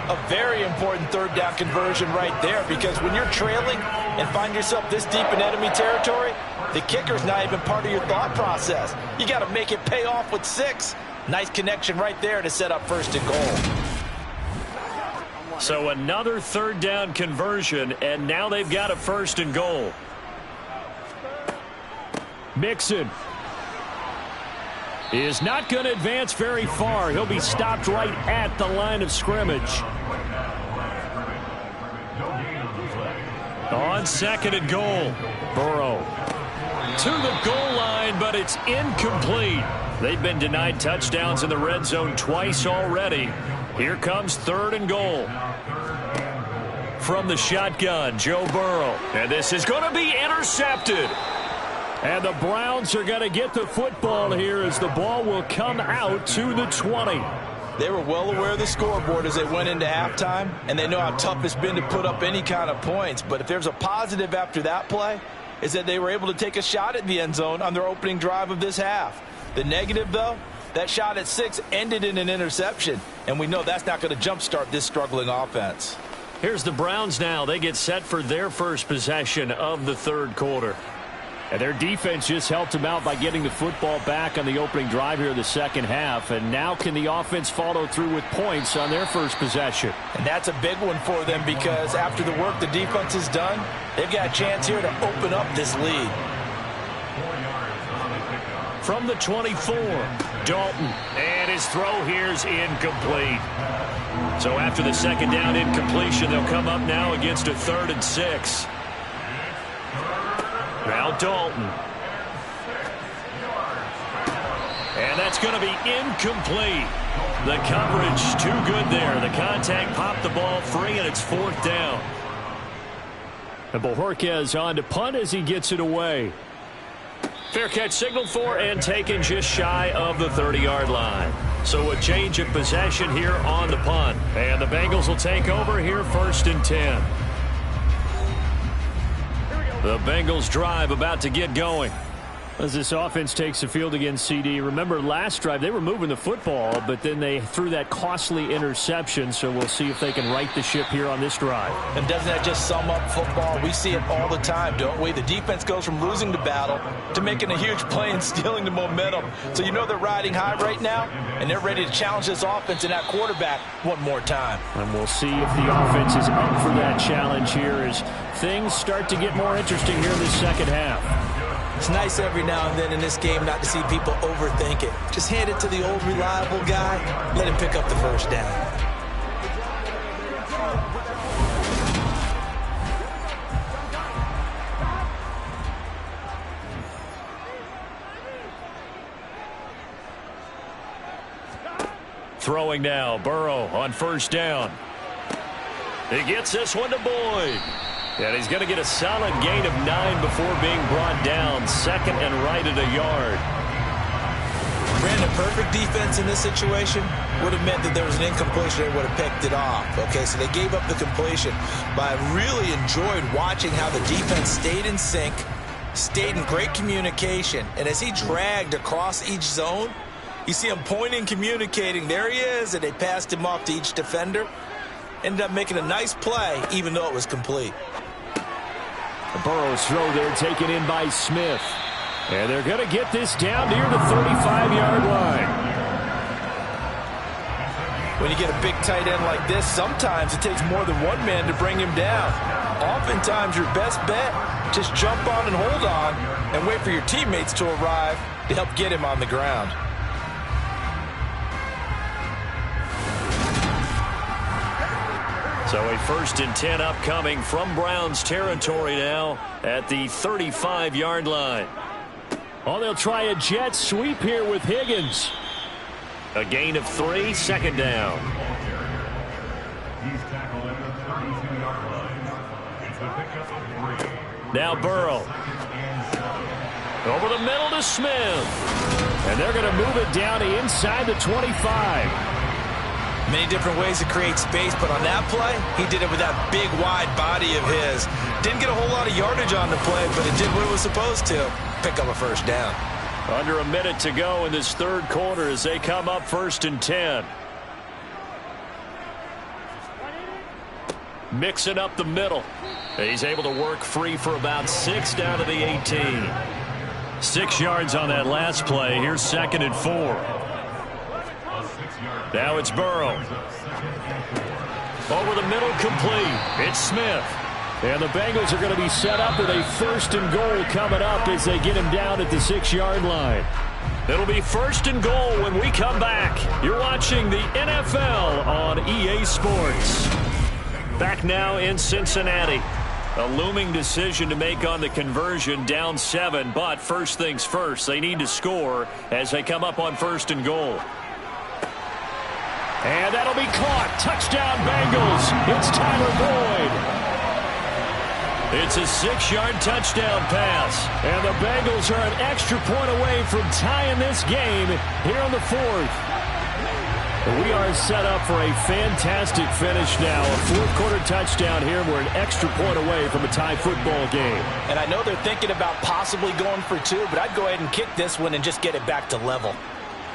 A very important 3rd down conversion right there, because when you're trailing and find yourself this deep in enemy territory, the kicker's not even part of your thought process. You got to make it pay off with 6. Nice connection right there to set up 1st and goal. So another 3rd down conversion, and now they've got a 1st and goal. Mixon is not going to advance very far. He'll be stopped right at the line of scrimmage. On 2nd and goal, Burrow to the goal line, but it's incomplete. They've been denied touchdowns in the red zone twice already. Here comes 3rd and goal. From the shotgun, Joe Burrow. And this is going to be intercepted. And the Browns are going to get the football here as the ball will come out to the 20. They were well aware of the scoreboard as they went into halftime, and they know how tough it's been to put up any kind of points. But if there's a positive after that play, is that they were able to take a shot at the end zone on their opening drive of this half. The negative, though, that shot at 6 ended in an interception, and we know that's not going to jumpstart this struggling offense. Here's the Browns now. They get set for their first possession of the third quarter. And their defense just helped them out by getting the football back on the opening drive here in the second half. And now can the offense follow through with points on their first possession? And that's a big one for them because after the work the defense has done, they've got a chance here to open up this lead. From the 24, Dalton. And his throw here's incomplete. So after the second down incompletion, they'll come up now against a 3rd and 6. Now Dalton. And that's going to be incomplete. The coverage too good there. The contact popped the ball free, and it's 4th down. And Bojorquez on to punt as he gets it away. Fair catch signaled for and taken just shy of the 30-yard line. So a change of possession here on the punt. And the Bengals will take over here 1st and 10. The Bengals drive about to get going. As this offense takes the field against CD, remember last drive they were moving the football, but then they threw that costly interception, so we'll see if they can right the ship here on this drive. And doesn't that just sum up football? We see it all the time, don't we? The defense goes from losing the battle to making a huge play and stealing the momentum. So you know they're riding high right now, and they're ready to challenge this offense and that quarterback one more time. And we'll see if the offense is up for that challenge here as things start to get more interesting here in the second half. It's nice every now and then in this game not to see people overthink it. Just hand it to the old reliable guy. Let him pick up the first down. Throwing now, Burrow on first down. He gets this one to Boyd. And he's going to get a solid gain of 9 before being brought down. 2nd and right at a yard. Brandon, perfect defense in this situation would have meant that there was an incompletion. They would have picked it off. Okay, so they gave up the completion. But I really enjoyed watching how the defense stayed in sync, stayed in great communication. And as he dragged across each zone, you see him pointing, communicating. There he is, and they passed him off to each defender. Ended up making a nice play, even though it was complete. Burrow's throw there taken in by Smith. And they're going to get this down near the 35-yard line. When you get a big tight end like this, sometimes it takes more than one man to bring him down. Oftentimes, your best bet, just jump on and hold on and wait for your teammates to arrive to help get him on the ground. So a 1st and 10 upcoming from Browns territory now at the 35-yard line. Oh, they'll try a jet sweep here with Higgins. A gain of 3, 2nd down. Now Burrow. Over the middle to Smith. And they're going to move it down to inside the 25. Many different ways to create space, but on that play, he did it with that big, wide body of his. Didn't get a whole lot of yardage on the play, but it did what it was supposed to. Pick up a first down. Under a minute to go in this third quarter as they come up 1st and 10. Mixing up the middle. He's able to work free for about 6 down to the 18. 6 yards on that last play. Here's 2nd and 4. Now it's Burrow. Over the middle, complete. It's Smith. And the Bengals are going to be set up with a 1st and goal coming up as they get him down at the 6-yard line. It'll be 1st and goal when we come back. You're watching the NFL on EA Sports. Back now in Cincinnati. A looming decision to make on the conversion, down 7. But first things first, they need to score as they come up on 1st and goal. And that'll be caught. Touchdown, Bengals. It's Tyler Boyd. It's a 6-yard touchdown pass. And the Bengals are an extra point away from tying this game here in the 4th. We are set up for a fantastic finish now. A 4th-quarter touchdown here. We're an extra point away from a tie football game. And I know they're thinking about possibly going for 2, but I'd go ahead and kick this one and just get it back to level.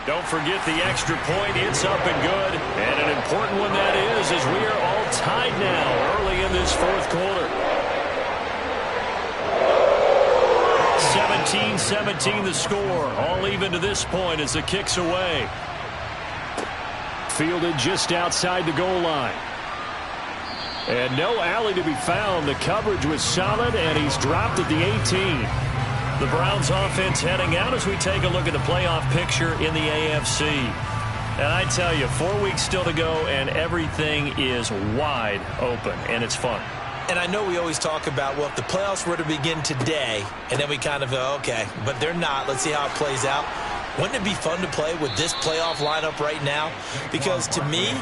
Don't forget the extra point. It's up and good. And an important one that is, as we are all tied now early in this fourth quarter. 17-17 the score. All even to this point as the kick's away. Fielded just outside the goal line. And no alley to be found. The coverage was solid, and he's dropped at the 18. The Browns offense heading out as we take a look at the playoff picture in the AFC. And I tell you, 4 weeks still to go, and everything is wide open, and it's fun. And I know we always talk about, well, if the playoffs were to begin today, and then we kind of go, okay, but they're not. Let's see how it plays out. Wouldn't it be fun to play with this playoff lineup right now? Because to me,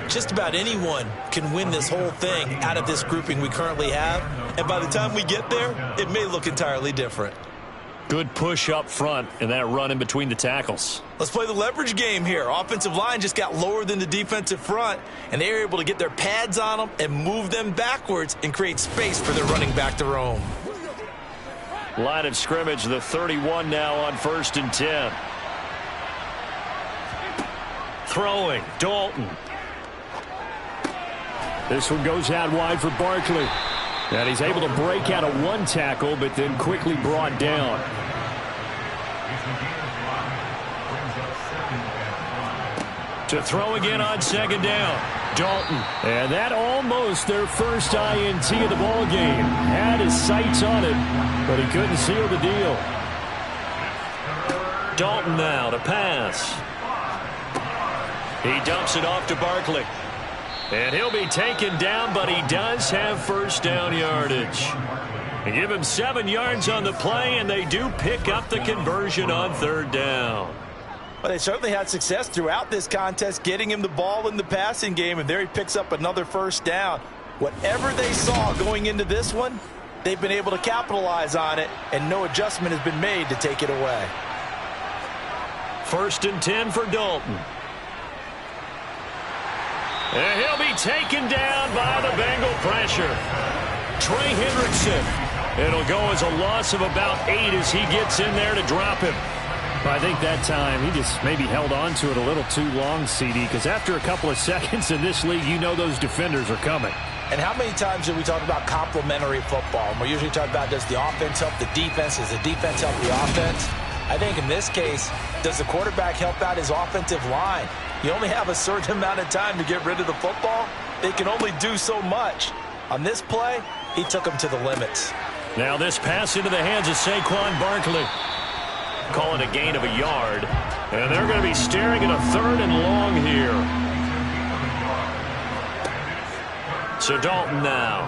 just about anyone can win this whole thing out of this grouping we currently have. And by the time we get there, it may look entirely different. Good push up front and that run in between the tackles. Let's play the leverage game here. Offensive line just got lower than the defensive front, and they were able to get their pads on them and move them backwards and create space for their running back to roam. Line of scrimmage, the 31 now on 1st and 10. Throwing, Dalton. This one goes out wide for Barkley. And he's able to break out of one tackle, but then quickly brought down. To throw again on 2nd down. Dalton. And that almost their first INT of the ball game. Had his sights on it, but he couldn't seal the deal. Dalton now to pass. He dumps it off to Barkley. And he'll be taken down, but he does have first down yardage. They give him 7 yards on the play, and they do pick up the conversion on 3rd down. Well, they certainly had success throughout this contest, getting him the ball in the passing game, and there he picks up another first down. Whatever they saw going into this one, they've been able to capitalize on it, and no adjustment has been made to take it away. 1st and 10 for Dalton. And he'll be taken down by the Bengal pressure. Trey Hendrickson. It'll go as a loss of about 8 as he gets in there to drop him. I think that time he just maybe held on to it a little too long, CD, because after a couple of seconds in this league, you know those defenders are coming. And how many times do we talk about complementary football? And we usually talk about, does the offense help the defense? Does the defense help the offense? I think in this case, does the quarterback help out his offensive line? You only have a certain amount of time to get rid of the football. They can only do so much. On this play, he took them to the limits. Now this pass into the hands of Saquon Barkley. Calling a gain of a yard. And they're going to be staring at a 3rd and long here. So Dalton now.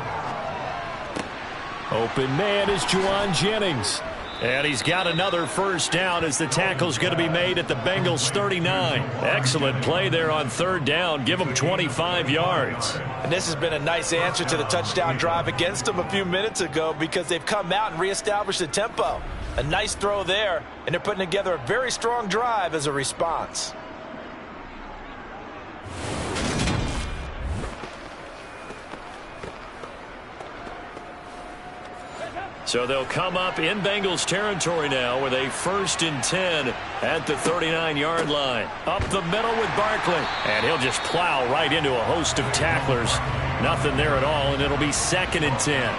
Open man is Juwan Jennings. And he's got another first down as the tackle's going to be made at the Bengals 39. Excellent play there on 3rd down. Give them 25 yards. And this has been a nice answer to the touchdown drive against them a few minutes ago because they've come out and reestablished the tempo. A nice throw there, and they're putting together a very strong drive as a response. So they'll come up in Bengals territory now with a 1st and 10 at the 39-yard line. Up the middle with Barkley. And he'll just plow right into a host of tacklers. Nothing there at all, and it'll be 2nd and 10.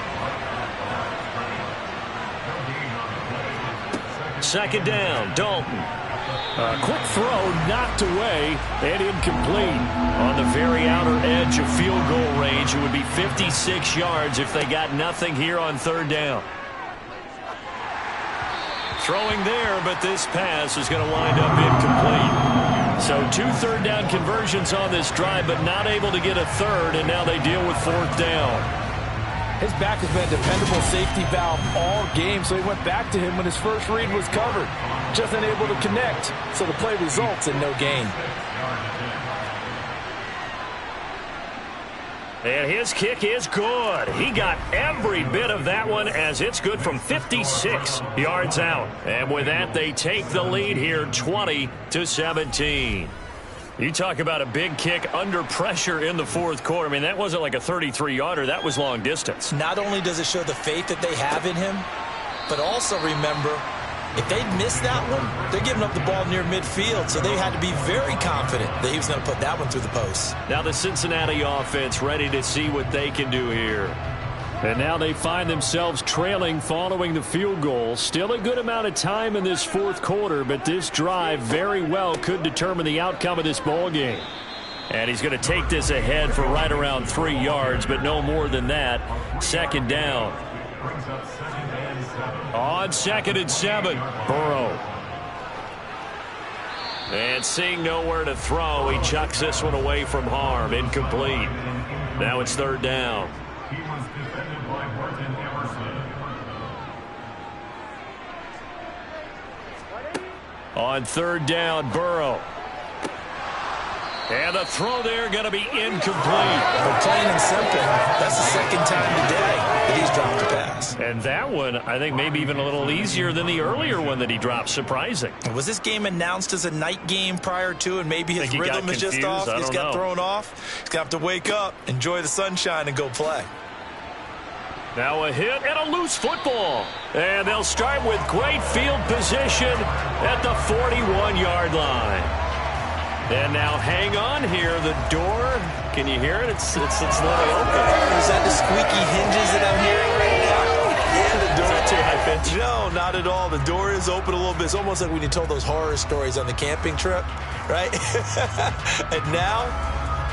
2nd down, Dalton. A quick throw knocked away and incomplete. On the very outer edge of field goal range, it would be 56 yards if they got nothing here on 3rd down. Throwing there, but this pass is going to wind up incomplete. So 2 3rd down conversions on this drive, but not able to get a 3rd, and now they deal with 4th down. His back has been a dependable safety valve all game, so he went back to him when his first read was covered. Just unable to connect, so the play results in no gain. And his kick is good. He got every bit of that one as it's good from 56 yards out. And with that, they take the lead here 20-17. You talk about a big kick under pressure in the 4th quarter. I mean, that wasn't like a 33-yarder. That was long distance. Not only does it show the faith that they have in him, but also remember, If they'd missed that one, they're giving up the ball near midfield, so they had to be very confident that he was going to put that one through the post. Now the Cincinnati offense ready to see what they can do here. And now they find themselves trailing following the field goal. Still a good amount of time in this fourth quarter, but this drive very well could determine the outcome of this ball game. And he's going to take this ahead for right around 3 yards, but no more than that. Second down. On 2nd and 7, Burrow. And seeing nowhere to throw, he chucks this one away from harm. Incomplete. Now it's 3rd down. On 3rd down, Burrow. And the throw there going to be incomplete. But plain and simple, that's the second time today that he's dropped a pass. And that one, I think, maybe even a little easier than the earlier one that he dropped. Surprising. Was this game announced as a night game prior to, and maybe his rhythm is just off? He's got thrown off. He's going to have to wake up, enjoy the sunshine, and go play. Now a hit and a loose football. And they'll start with great field position at the 41-yard line. And now hang on here. The door, can you hear it? It's literally open. Is that the squeaky hinges that I'm hearing right now? Yeah, the door. Is that too high pitch? No, not at all. The door is open a little bit. It's almost like when you told those horror stories on the camping trip, right? And now,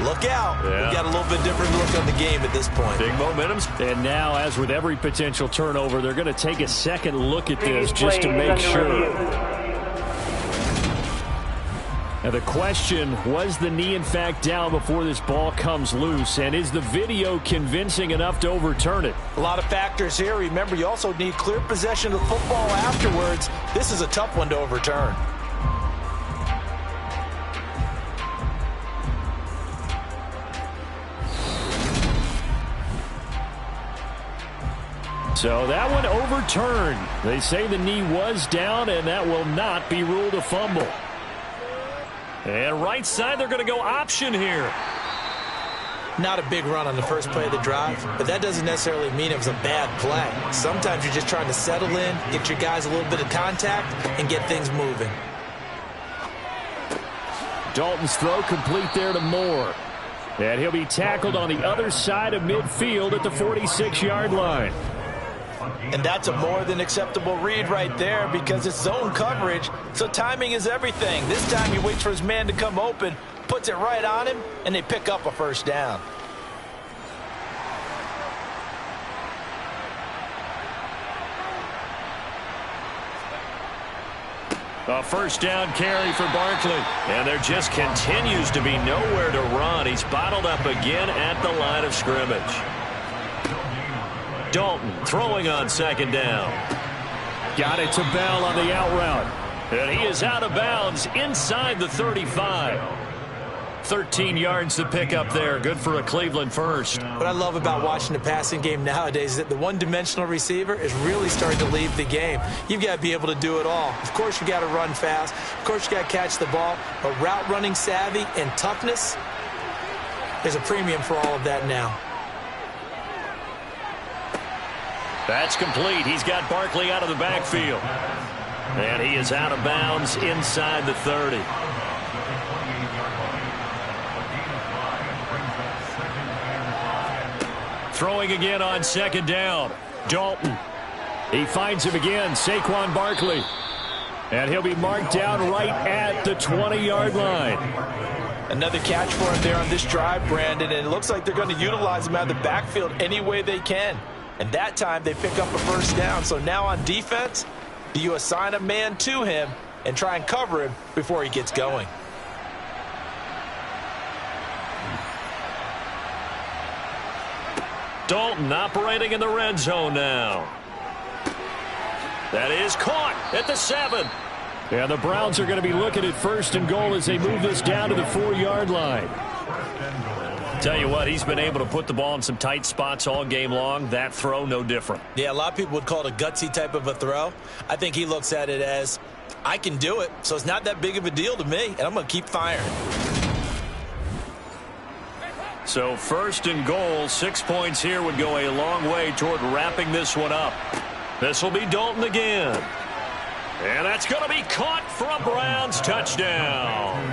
look out. Yeah. We've got a little bit different look on the game at this point. Big momentum. And now, as with every potential turnover, they're going to take a second look at this just to make sure. Now the question, was the knee in fact down before this ball comes loose? And is the video convincing enough to overturn it? A lot of factors here. Remember, you also need clear possession of the football afterwards. This is a tough one to overturn. So that one overturned. They say the knee was down, and that will not be ruled a fumble. And right side, they're going to go option here. Not a big run on the first play of the drive, but that doesn't necessarily mean it was a bad play. Sometimes you're just trying to settle in, get your guys a little bit of contact, and get things moving. Dalton's throw complete there to Moore. And he'll be tackled on the other side of midfield at the 46-yard line. And that's a more than acceptable read right there because it's zone coverage, so timing is everything. This time he waits for his man to come open, puts it right on him, and they pick up a first down. A first down carry for Barkley. And there just continues to be nowhere to run. He's bottled up again at the line of scrimmage. Dalton throwing on second down. Got it to Bell on the out route. And he is out of bounds inside the 35. 13 yards to pick up there. Good for a Cleveland first. What I love about watching the passing game nowadays is that the one-dimensional receiver is really starting to leave the game. You've got to be able to do it all. Of course, you got to run fast. Of course, you got to catch the ball. But route running savvy and toughness, there's a premium for all of that now. That's complete. He's got Barkley out of the backfield. And he is out of bounds inside the 30. Throwing again on second down. Dalton. He finds him again, Saquon Barkley. And he'll be marked down right at the 20-yard line. Another catch for him there on this drive, Brandon, and it looks like they're going to utilize him out of the backfield any way they can. And that time they pick up a first down. So now on defense, do you assign a man to him and try and cover him before he gets going? Dalton operating in the red zone now. That is caught at the 7. Yeah, the Browns are going to be looking at first and goal as they move this down to the 4-yard line. Tell you what, he's been able to put the ball in some tight spots all game long. That throw, no different. Yeah, a lot of people would call it a gutsy type of a throw. I think he looks at it as, I can do it, so it's not that big of a deal to me, and I'm going to keep firing. So first and goal, 6 points here would go a long way toward wrapping this one up. This will be Dalton again. And that's going to be caught for a Browns touchdown.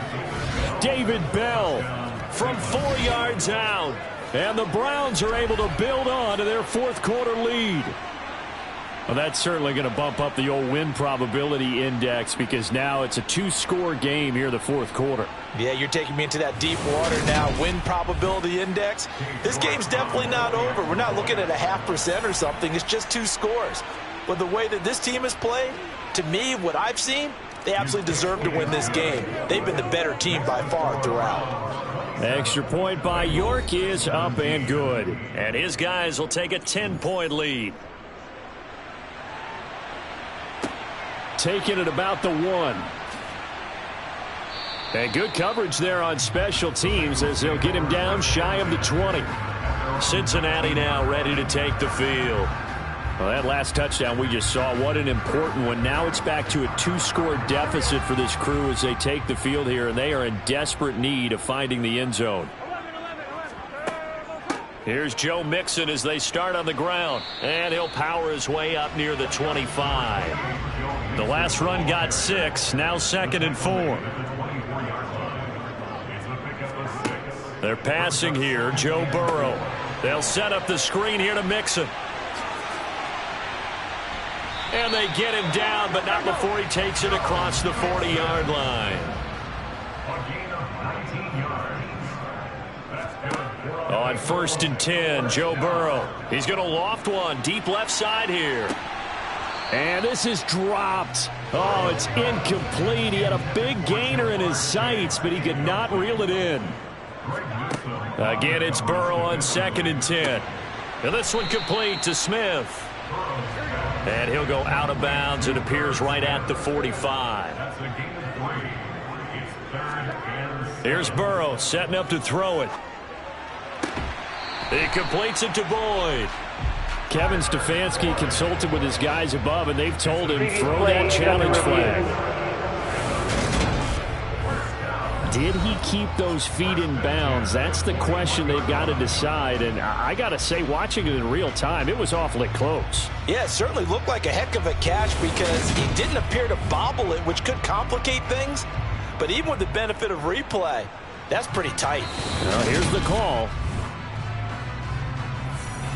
David Bell from 4 yards out. And the Browns are able to build on to their fourth quarter lead. Well, that's certainly going to bump up the old win probability index because now it's a 2-score game here in the fourth quarter. Yeah, you're taking me into that deep water now. Win probability index. This game's definitely not over. We're not looking at a 0.5% or something. It's just 2 scores. But the way that this team has played, to me, what I've seen, they absolutely deserve to win this game. They've been the better team by far throughout. Extra point by York is up and good. And his guys will take a 10-point lead. Taking it about the 1. And good coverage there on special teams as they'll get him down shy of the 20. Cincinnati now ready to take the field. Well, that last touchdown we just saw, what an important one. Now it's back to a 2-score deficit for this crew as they take the field here, and they are in desperate need of finding the end zone. Here's Joe Mixon as they start on the ground, and he'll power his way up near the 25. The last run got 6, now 2nd and 4. They're passing here, Joe Burrow. They'll set up the screen here to Mixon. And they get him down, but not before he takes it across the 40-yard line. On 1st and 10, Joe Burrow. He's going to loft one deep left side here. And this is dropped. Oh, it's incomplete. He had a big gainer in his sights, but he could not reel it in. Again, it's Burrow on 2nd and 10. And this one complete to Smith. And he'll go out of bounds. It appears right at the 45. Here's Burrow setting up to throw it. He completes it to Boyd. Kevin Stefanski consulted with his guys above, and they've told him throw that challenge flag. Did he keep those feet in bounds? That's the question they've got to decide. And I got to say, watching it in real time, it was awfully close. Yeah, it certainly looked like a heck of a catch because he didn't appear to bobble it, which could complicate things. But even with the benefit of replay, that's pretty tight. Well, here's the call.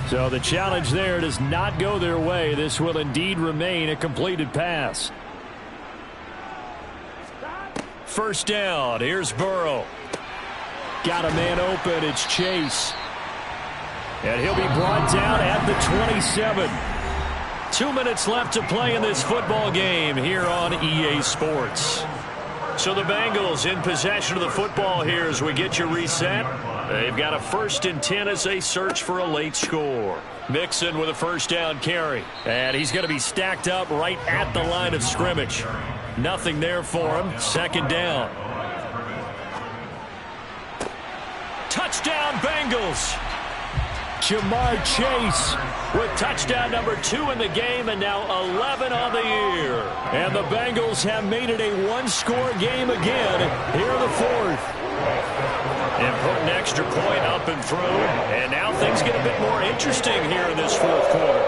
So the challenge there does not go their way. This will indeed remain a completed pass. First down. Here's Burrow. Got a man open. It's Chase. And he'll be brought down at the 27. 2 minutes left to play in this football game here on EA Sports. So the Bengals in possession of the football here as we get you reset. They've got a 1st and 10 as they search for a late score. Mixon with a first down carry. And he's going to be stacked up right at the line of scrimmage. Nothing there for him. 2nd down. Touchdown Bengals. Jamar Chase with touchdown number 2 in the game and now 11 on the year. And the Bengals have made it a 1-score game again here in the 4th. And put an extra point up and through. And now things get a bit more interesting here in this 4th quarter.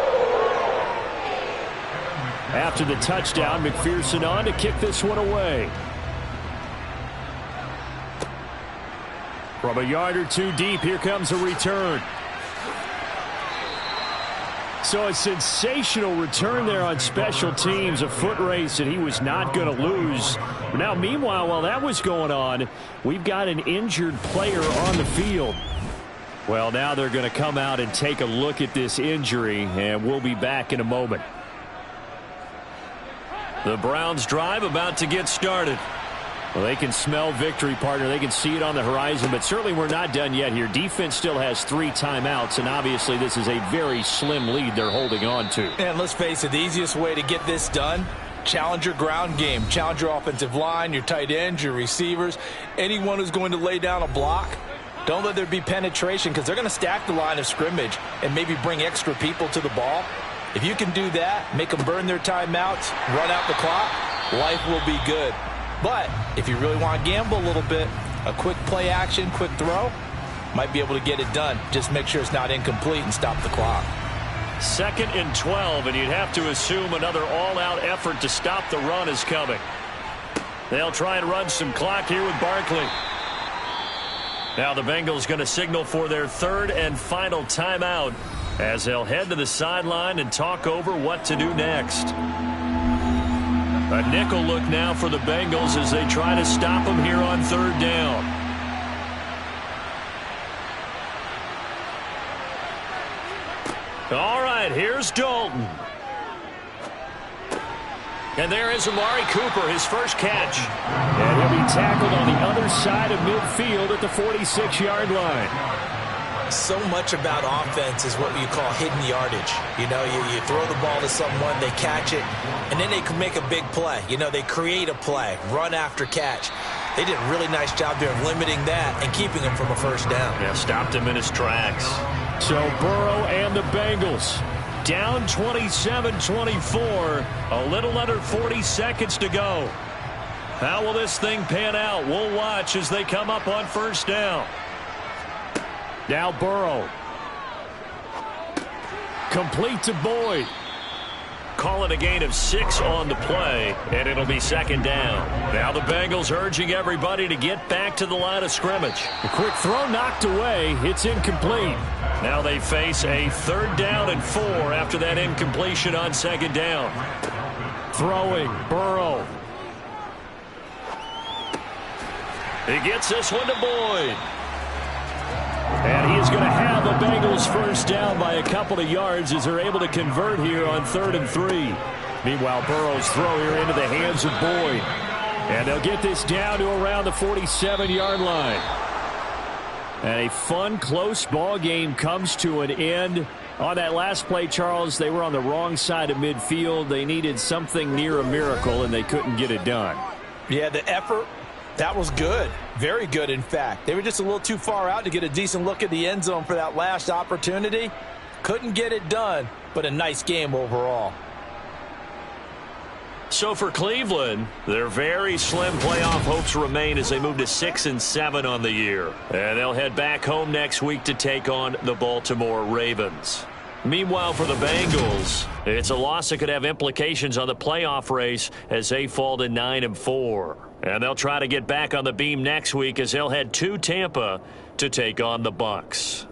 After the touchdown, McPherson on to kick this one away. From a yard or 2 deep, here comes a return. So a sensational return there on special teams, a foot race that he was not going to lose. Now, meanwhile, while that was going on, we've got an injured player on the field. Well, now they're going to come out and take a look at this injury, and we'll be back in a moment. The Browns drive about to get started. Well, they can smell victory, partner. They can see it on the horizon, but certainly we're not done yet here. Defense still has 3 timeouts, and obviously this is a very slim lead they're holding on to. And let's face it, the easiest way to get this done, challenge your ground game. Challenge your offensive line, your tight ends, your receivers, anyone who's going to lay down a block. Don't let there be penetration because they're going to stack the line of scrimmage and maybe bring extra people to the ball. If you can do that, make them burn their timeouts, run out the clock, life will be good. But if you really want to gamble a little bit, a quick play action, quick throw, might be able to get it done. Just make sure it's not incomplete and stop the clock. 2nd and 12, and you'd have to assume another all-out effort to stop the run is coming. They'll try and run some clock here with Barkley. Now the Bengals going to signal for their 3rd and final timeout as they'll head to the sideline and talk over what to do next. A nickel look now for the Bengals as they try to stop them here on 3rd down. All right, here's Dalton. And there is Amari Cooper, his first catch. And he'll be tackled on the other side of midfield at the 46-yard line. So much about offense is what you call hidden yardage. You know, you throw the ball to someone, they catch it, and then they can make a big play. You know, they create a play, run after catch. They did a really nice job there of limiting that and keeping him from a first down. Yeah, stopped him in his tracks. So Burrow and the Bengals down 27-24, a little under 40 seconds to go. How will this thing pan out? We'll watch as they come up on first down. Now Burrow. Complete to Boyd. Call it a gain of 6 on the play, and it'll be 2nd down. Now the Bengals urging everybody to get back to the line of scrimmage. A quick throw knocked away. It's incomplete. Now they face a 3rd down and 4 after that incompletion on 2nd down. Throwing, Burrow. He gets this one to Boyd. And he is going to have the Bengals first down by a couple of yards as they're able to convert here on 3rd and 3. Meanwhile, Burrow's throw here into the hands of Boyd. And they'll get this down to around the 47-yard line. And a fun, close ball game comes to an end. On that last play, Charles, they were on the wrong side of midfield. They needed something near a miracle, and they couldn't get it done. Yeah, the effort, that was good. Very good, in fact. They were just a little too far out to get a decent look at the end zone for that last opportunity. Couldn't get it done, but a nice game overall. So for Cleveland, their very slim playoff hopes remain as they move to 6-7 on the year. And they'll head back home next week to take on the Baltimore Ravens. Meanwhile, for the Bengals, it's a loss that could have implications on the playoff race as they fall to 9-4. And they'll try to get back on the beam next week as they'll head to Tampa to take on the Bucs.